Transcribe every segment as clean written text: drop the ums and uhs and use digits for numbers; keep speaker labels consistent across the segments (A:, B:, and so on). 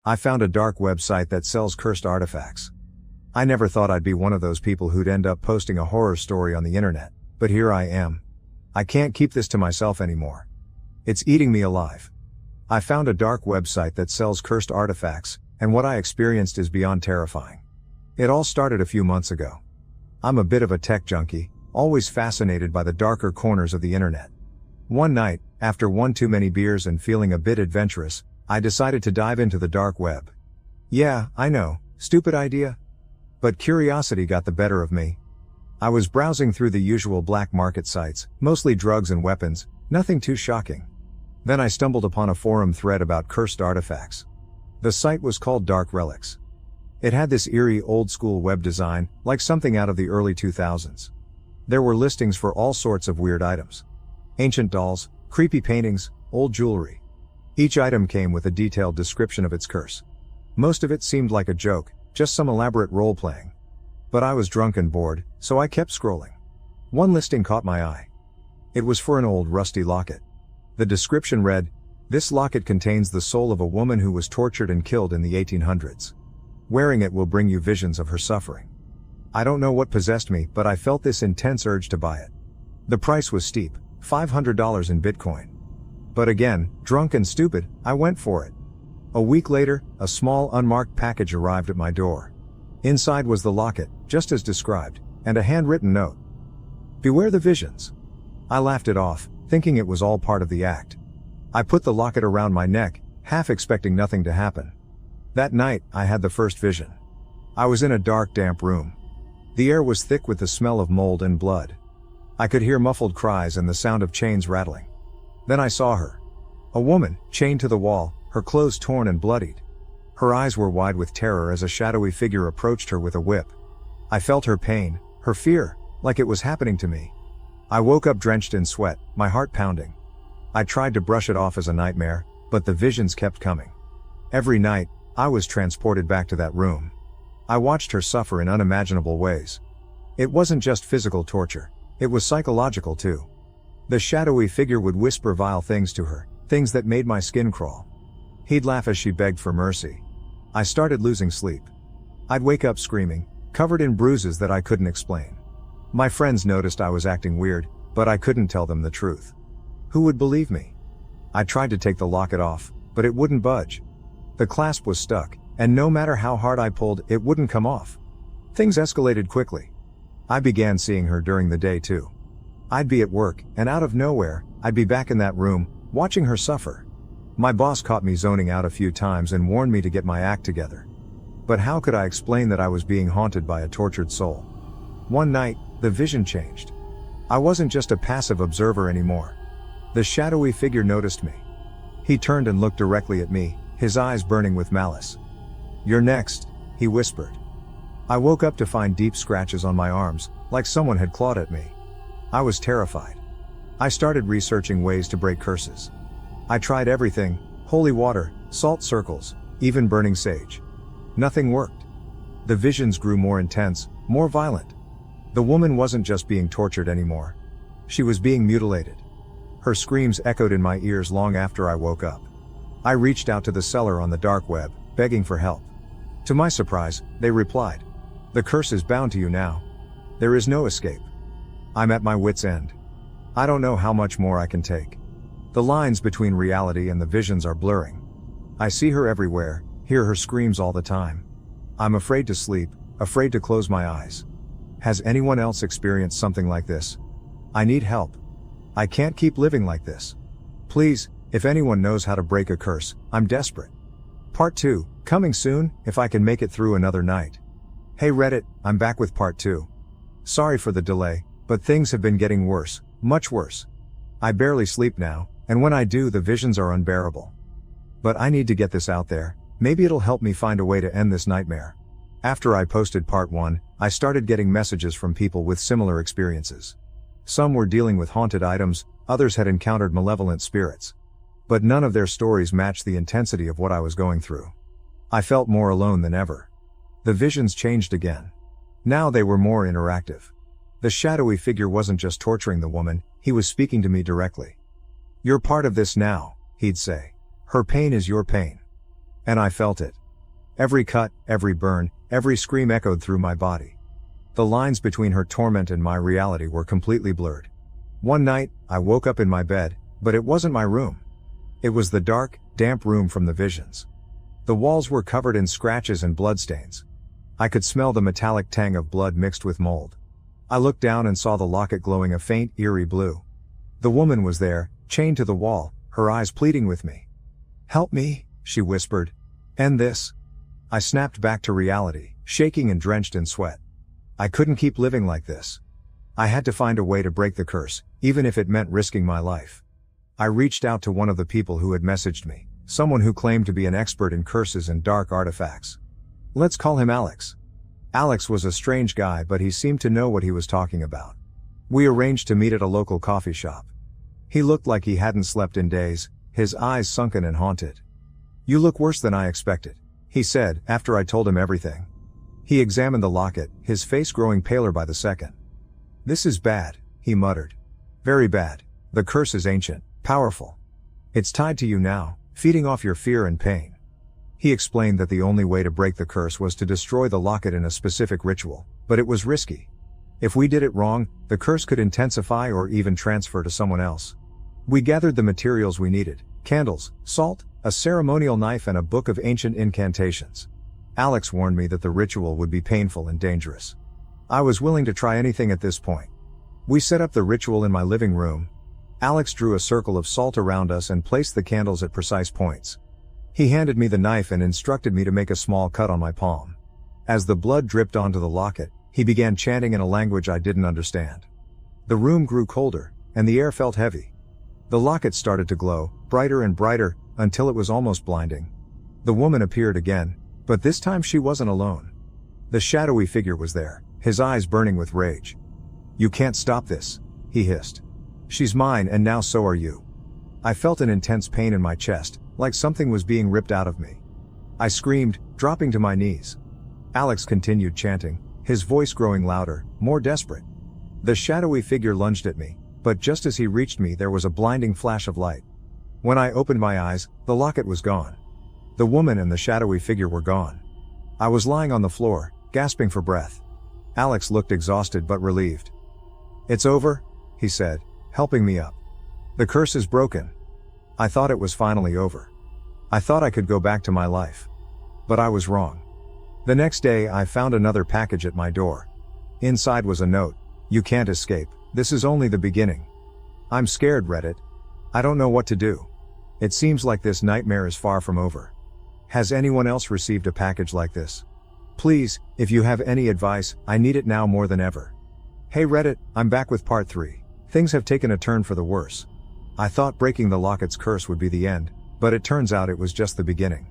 A: I found a dark website that sells cursed artifacts. I never thought I'd be one of those people who'd end up posting a horror story on the internet, but here I am. I can't keep this to myself anymore. It's eating me alive. I found a dark website that sells cursed artifacts, and what I experienced is beyond terrifying. It all started a few months ago. I'm a bit of a tech junkie, always fascinated by the darker corners of the internet. One night, after one too many beers and feeling a bit adventurous, I decided to dive into the dark web. Yeah, I know, stupid idea. But curiosity got the better of me. I was browsing through the usual black market sites, mostly drugs and weapons, nothing too shocking. Then I stumbled upon a forum thread about cursed artifacts. The site was called Dark Relics. It had this eerie old-school web design, like something out of the early 2000s. There were listings for all sorts of weird items. Ancient dolls, creepy paintings, old jewelry. Each item came with a detailed description of its curse. Most of it seemed like a joke, just some elaborate role-playing. But I was drunk and bored, so I kept scrolling. One listing caught my eye. It was for an old rusty locket. The description read, "This locket contains the soul of a woman who was tortured and killed in the 1800s. Wearing it will bring you visions of her suffering." I don't know what possessed me, but I felt this intense urge to buy it. The price was steep, $500 in Bitcoin. But again, drunk and stupid, I went for it. A week later, a small unmarked package arrived at my door. Inside was the locket, just as described, and a handwritten note. "Beware the visions." I laughed it off, thinking it was all part of the act. I put the locket around my neck, half expecting nothing to happen. That night, I had the first vision. I was in a dark, damp room. The air was thick with the smell of mold and blood. I could hear muffled cries and the sound of chains rattling. Then I saw her. A woman, chained to the wall, her clothes torn and bloodied. Her eyes were wide with terror as a shadowy figure approached her with a whip. I felt her pain, her fear, like it was happening to me. I woke up drenched in sweat, my heart pounding. I tried to brush it off as a nightmare, but the visions kept coming. Every night, I was transported back to that room. I watched her suffer in unimaginable ways. It wasn't just physical torture, it was psychological too. The shadowy figure would whisper vile things to her, things that made my skin crawl. He'd laugh as she begged for mercy. I started losing sleep. I'd wake up screaming, covered in bruises that I couldn't explain. My friends noticed I was acting weird, but I couldn't tell them the truth. Who would believe me? I tried to take the locket off, but it wouldn't budge. The clasp was stuck, and no matter how hard I pulled, it wouldn't come off. Things escalated quickly. I began seeing her during the day too. I'd be at work, and out of nowhere, I'd be back in that room, watching her suffer. My boss caught me zoning out a few times and warned me to get my act together. But how could I explain that I was being haunted by a tortured soul? One night, the vision changed. I wasn't just a passive observer anymore. The shadowy figure noticed me. He turned and looked directly at me, his eyes burning with malice. "You're next," he whispered. I woke up to find deep scratches on my arms, like someone had clawed at me. I was terrified. I started researching ways to break curses. I tried everything: holy water, salt circles, even burning sage. Nothing worked. The visions grew more intense, more violent. The woman wasn't just being tortured anymore. She was being mutilated. Her screams echoed in my ears long after I woke up. I reached out to the seller on the dark web, begging for help. To my surprise, they replied, "The curse is bound to you now. There is no escape." I'm at my wit's end. I don't know how much more I can take. The lines between reality and the visions are blurring. I see her everywhere, hear her screams all the time. I'm afraid to sleep, afraid to close my eyes. Has anyone else experienced something like this? I need help. I can't keep living like this. Please, if anyone knows how to break a curse, I'm desperate. Part 2, coming soon, if I can make it through another night. Hey Reddit, I'm back with part 2. Sorry for the delay, but things have been getting worse, much worse. I barely sleep now, and when I do, the visions are unbearable. But I need to get this out there, maybe it'll help me find a way to end this nightmare. After I posted part 1, I started getting messages from people with similar experiences. Some were dealing with haunted items, others had encountered malevolent spirits. But none of their stories matched the intensity of what I was going through. I felt more alone than ever. The visions changed again. Now they were more interactive. The shadowy figure wasn't just torturing the woman, he was speaking to me directly. "You're part of this now," he'd say. "Her pain is your pain." And I felt it. Every cut, every burn, every scream echoed through my body. The lines between her torment and my reality were completely blurred. One night, I woke up in my bed, but it wasn't my room. It was the dark, damp room from the visions. The walls were covered in scratches and bloodstains. I could smell the metallic tang of blood mixed with mold. I looked down and saw the locket glowing a faint, eerie blue. The woman was there, chained to the wall, her eyes pleading with me. "Help me," she whispered. "End this." I snapped back to reality, shaking and drenched in sweat. I couldn't keep living like this. I had to find a way to break the curse, even if it meant risking my life. I reached out to one of the people who had messaged me, someone who claimed to be an expert in curses and dark artifacts. Let's call him Alex. Alex was a strange guy, but he seemed to know what he was talking about. We arranged to meet at a local coffee shop. He looked like he hadn't slept in days, his eyes sunken and haunted. "You look worse than I expected," he said, after I told him everything. He examined the locket, his face growing paler by the second. "This is bad," he muttered. "Very bad. The curse is ancient, powerful. It's tied to you now, feeding off your fear and pain." He explained that the only way to break the curse was to destroy the locket in a specific ritual, but it was risky. If we did it wrong, the curse could intensify or even transfer to someone else. We gathered the materials we needed: candles, salt, a ceremonial knife and a book of ancient incantations. Alex warned me that the ritual would be painful and dangerous. I was willing to try anything at this point. We set up the ritual in my living room. Alex drew a circle of salt around us and placed the candles at precise points. He handed me the knife and instructed me to make a small cut on my palm. As the blood dripped onto the locket, he began chanting in a language I didn't understand. The room grew colder, and the air felt heavy. The locket started to glow, brighter and brighter, until it was almost blinding. The woman appeared again, but this time she wasn't alone. The shadowy figure was there, his eyes burning with rage. "You can't stop this," he hissed. "She's mine and now so are you." I felt an intense pain in my chest, like something was being ripped out of me. I screamed, dropping to my knees. Alex continued chanting, his voice growing louder, more desperate. The shadowy figure lunged at me, but just as he reached me there was a blinding flash of light. When I opened my eyes, the locket was gone. The woman and the shadowy figure were gone. I was lying on the floor, gasping for breath. Alex looked exhausted but relieved. "It's over," he said, helping me up. "The curse is broken." I thought it was finally over. I thought I could go back to my life. But I was wrong. The next day I found another package at my door. Inside was a note: "You can't escape, this is only the beginning." "I'm scared, Reddit. I don't know what to do. It seems like this nightmare is far from over. Has anyone else received a package like this? Please, if you have any advice, I need it now more than ever." Hey Reddit, I'm back with part 3. Things have taken a turn for the worse. I thought breaking the locket's curse would be the end, but it turns out it was just the beginning.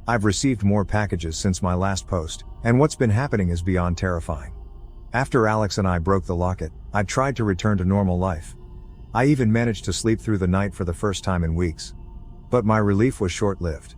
A: I've received more packages since my last post, and what's been happening is beyond terrifying. After Alex and I broke the locket, I tried to return to normal life. I even managed to sleep through the night for the first time in weeks. But my relief was short-lived.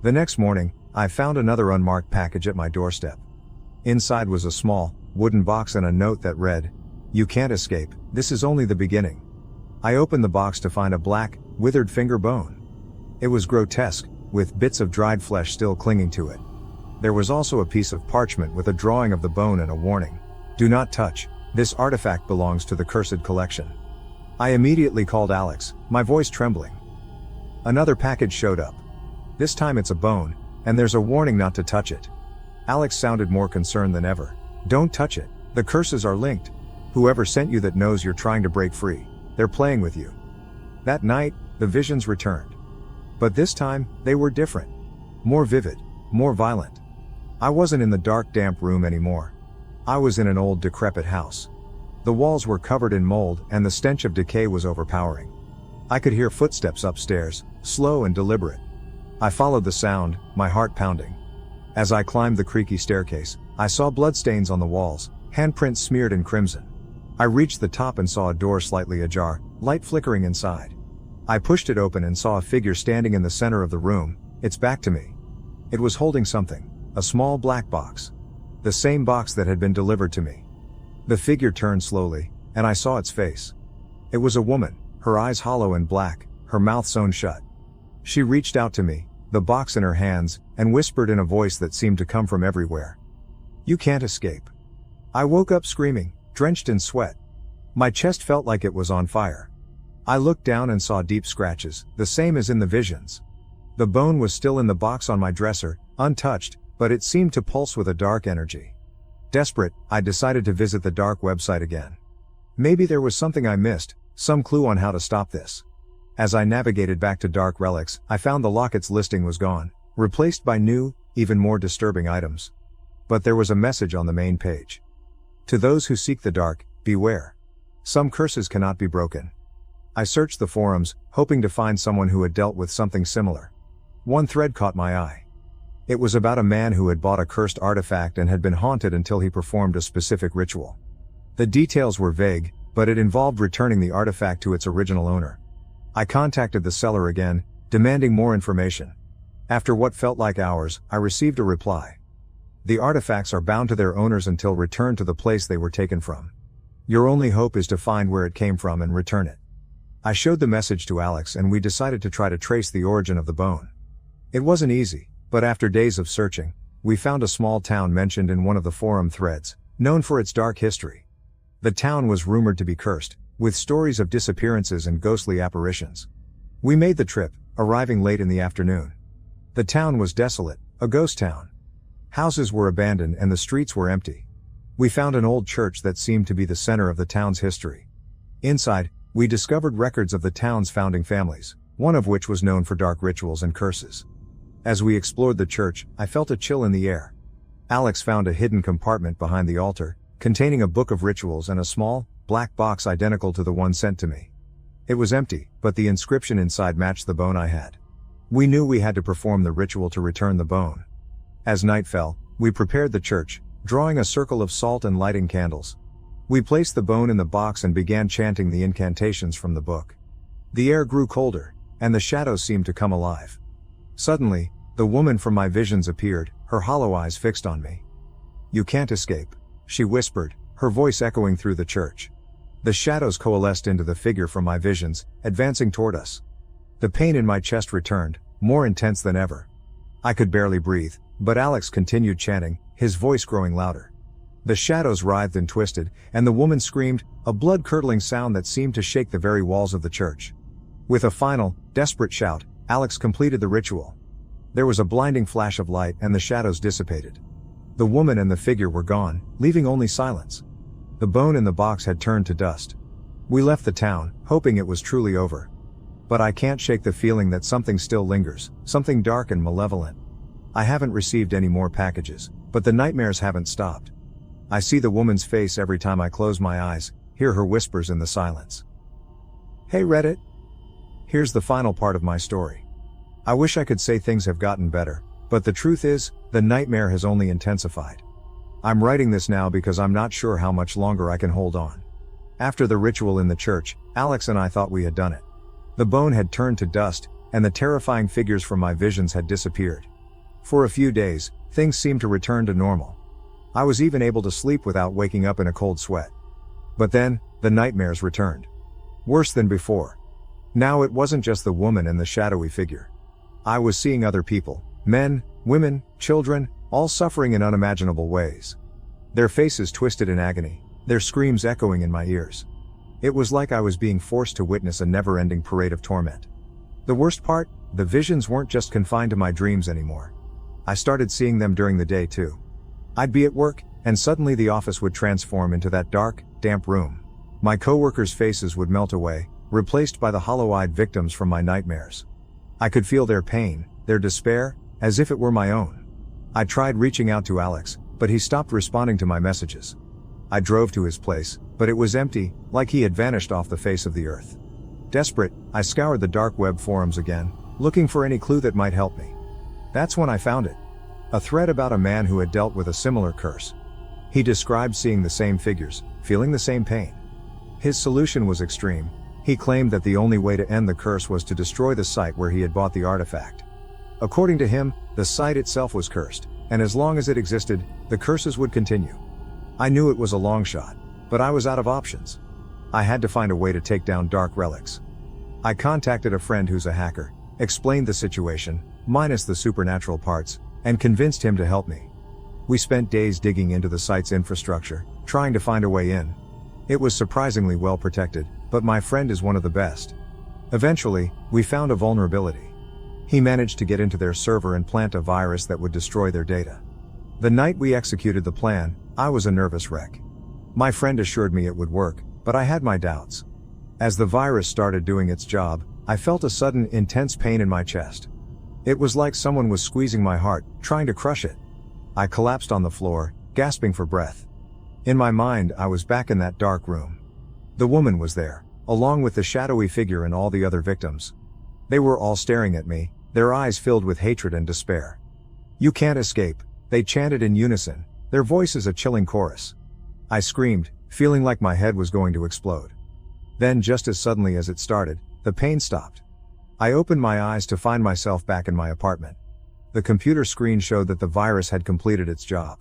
A: The next morning, I found another unmarked package at my doorstep. Inside was a small, wooden box and a note that read, "You can't escape, this is only the beginning." I opened the box to find a black, withered finger bone. It was grotesque, with bits of dried flesh still clinging to it. There was also a piece of parchment with a drawing of the bone and a warning: "Do not touch, this artifact belongs to the cursed collection." I immediately called Alex, my voice trembling. Another package showed up. This time it's a bone, and there's a warning not to touch it. Alex sounded more concerned than ever. "Don't touch it, the curses are linked. Whoever sent you that knows you're trying to break free. They're playing with you." That night, the visions returned. But this time, they were different. More vivid, more violent. I wasn't in the dark, damp room anymore. I was in an old, decrepit house. The walls were covered in mold, and the stench of decay was overpowering. I could hear footsteps upstairs, slow and deliberate. I followed the sound, my heart pounding. As I climbed the creaky staircase, I saw bloodstains on the walls, handprints smeared in crimson. I reached the top and saw a door slightly ajar, light flickering inside. I pushed it open and saw a figure standing in the center of the room, its back to me. It was holding something, a small black box. The same box that had been delivered to me. The figure turned slowly, and I saw its face. It was a woman, her eyes hollow and black, her mouth sewn shut. She reached out to me, the box in her hands, and whispered in a voice that seemed to come from everywhere. "You can't escape." I woke up screaming, drenched in sweat. My chest felt like it was on fire. I looked down and saw deep scratches, the same as in the visions. The bone was still in the box on my dresser, untouched, but it seemed to pulse with a dark energy. Desperate, I decided to visit the dark website again. Maybe there was something I missed, some clue on how to stop this. As I navigated back to Dark Relics, I found the locket's listing was gone, replaced by new, even more disturbing items. But there was a message on the main page. To those who seek the dark, beware. Some curses cannot be broken. I searched the forums, hoping to find someone who had dealt with something similar. One thread caught my eye. It was about a man who had bought a cursed artifact and had been haunted until he performed a specific ritual. The details were vague, but it involved returning the artifact to its original owner. I contacted the seller again, demanding more information. After what felt like hours, I received a reply. The artifacts are bound to their owners until returned to the place they were taken from. Your only hope is to find where it came from and return it. I showed the message to Alex and we decided to try to trace the origin of the bone. It wasn't easy, but after days of searching, we found a small town mentioned in one of the forum threads, known for its dark history. The town was rumored to be cursed, with stories of disappearances and ghostly apparitions. We made the trip, arriving late in the afternoon. The town was desolate, a ghost town. Houses were abandoned and the streets were empty. We found an old church that seemed to be the center of the town's history. Inside, we discovered records of the town's founding families, one of which was known for dark rituals and curses. As we explored the church, I felt a chill in the air. Alex found a hidden compartment behind the altar, containing a book of rituals and a small, black box identical to the one sent to me. It was empty, but the inscription inside matched the bone I had. We knew we had to perform the ritual to return the bone. As night fell, we prepared the church, drawing a circle of salt and lighting candles. We placed the bone in the box and began chanting the incantations from the book. The air grew colder, and the shadows seemed to come alive. Suddenly, the woman from my visions appeared, her hollow eyes fixed on me. "You can't escape," she whispered, her voice echoing through the church. The shadows coalesced into the figure from my visions, advancing toward us. The pain in my chest returned, more intense than ever. I could barely breathe, but Alex continued chanting, his voice growing louder. The shadows writhed and twisted, and the woman screamed, a blood-curdling sound that seemed to shake the very walls of the church. With a final, desperate shout, Alex completed the ritual. There was a blinding flash of light and the shadows dissipated. The woman and the figure were gone, leaving only silence. The bone in the box had turned to dust. We left the town, hoping it was truly over. But I can't shake the feeling that something still lingers, something dark and malevolent. I haven't received any more packages, but the nightmares haven't stopped. I see the woman's face every time I close my eyes, hear her whispers in the silence. Hey Reddit! Here's the final part of my story. I wish I could say things have gotten better, but the truth is, the nightmare has only intensified. I'm writing this now because I'm not sure how much longer I can hold on. After the ritual in the church, Alex and I thought we had done it. The bone had turned to dust, and the terrifying figures from my visions had disappeared. For a few days, things seemed to return to normal. I was even able to sleep without waking up in a cold sweat. But then, the nightmares returned. Worse than before. Now it wasn't just the woman and the shadowy figure. I was seeing other people, men, women, children, all suffering in unimaginable ways. Their faces twisted in agony, their screams echoing in my ears. It was like I was being forced to witness a never-ending parade of torment. The worst part, the visions weren't just confined to my dreams anymore. I started seeing them during the day too. I'd be at work, and suddenly the office would transform into that dark, damp room. My coworkers' faces would melt away, replaced by the hollow-eyed victims from my nightmares. I could feel their pain, their despair, as if it were my own. I tried reaching out to Alex, but he stopped responding to my messages. I drove to his place, but it was empty, like he had vanished off the face of the earth. Desperate, I scoured the dark web forums again, looking for any clue that might help me. That's when I found it. A thread about a man who had dealt with a similar curse. He described seeing the same figures, feeling the same pain. His solution was extreme. He claimed that the only way to end the curse was to destroy the site where he had bought the artifact. According to him, the site itself was cursed, and as long as it existed, the curses would continue. I knew it was a long shot, but I was out of options. I had to find a way to take down Dark Relics. I contacted a friend who's a hacker, explained the situation, minus the supernatural parts, and convinced him to help me. We spent days digging into the site's infrastructure, trying to find a way in. It was surprisingly well protected, but my friend is one of the best. Eventually, we found a vulnerability. He managed to get into their server and plant a virus that would destroy their data. The night we executed the plan, I was a nervous wreck. My friend assured me it would work, but I had my doubts. As the virus started doing its job, I felt a sudden, intense pain in my chest. It was like someone was squeezing my heart, trying to crush it. I collapsed on the floor, gasping for breath. In my mind, I was back in that dark room. The woman was there, along with the shadowy figure and all the other victims. They were all staring at me, their eyes filled with hatred and despair. "You can't escape," they chanted in unison, their voices a chilling chorus. I screamed, feeling like my head was going to explode. Then, just as suddenly as it started, the pain stopped. I opened my eyes to find myself back in my apartment. The computer screen showed that the virus had completed its job.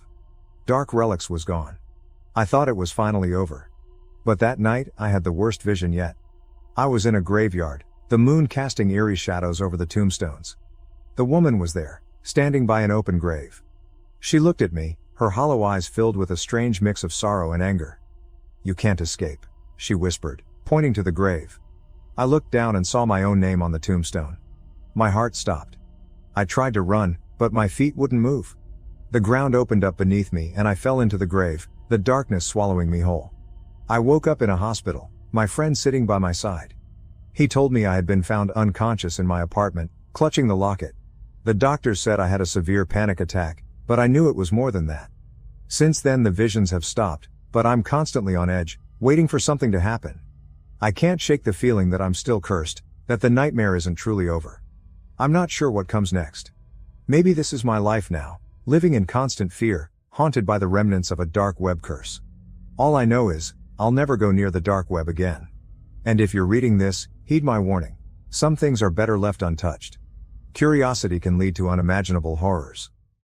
A: Dark Relics was gone. I thought it was finally over. But that night, I had the worst vision yet. I was in a graveyard, the moon casting eerie shadows over the tombstones. The woman was there, standing by an open grave. She looked at me, her hollow eyes filled with a strange mix of sorrow and anger. "You can't escape," she whispered, pointing to the grave. I looked down and saw my own name on the tombstone. My heart stopped. I tried to run, but my feet wouldn't move. The ground opened up beneath me and I fell into the grave, the darkness swallowing me whole. I woke up in a hospital, my friend sitting by my side. He told me I had been found unconscious in my apartment, clutching the locket. The doctors said I had a severe panic attack, but I knew it was more than that. Since then the visions have stopped, but I'm constantly on edge, waiting for something to happen. I can't shake the feeling that I'm still cursed, that the nightmare isn't truly over. I'm not sure what comes next. Maybe this is my life now, living in constant fear, haunted by the remnants of a dark web curse. All I know is, I'll never go near the dark web again. And if you're reading this, heed my warning. Some things are better left untouched. Curiosity can lead to unimaginable horrors.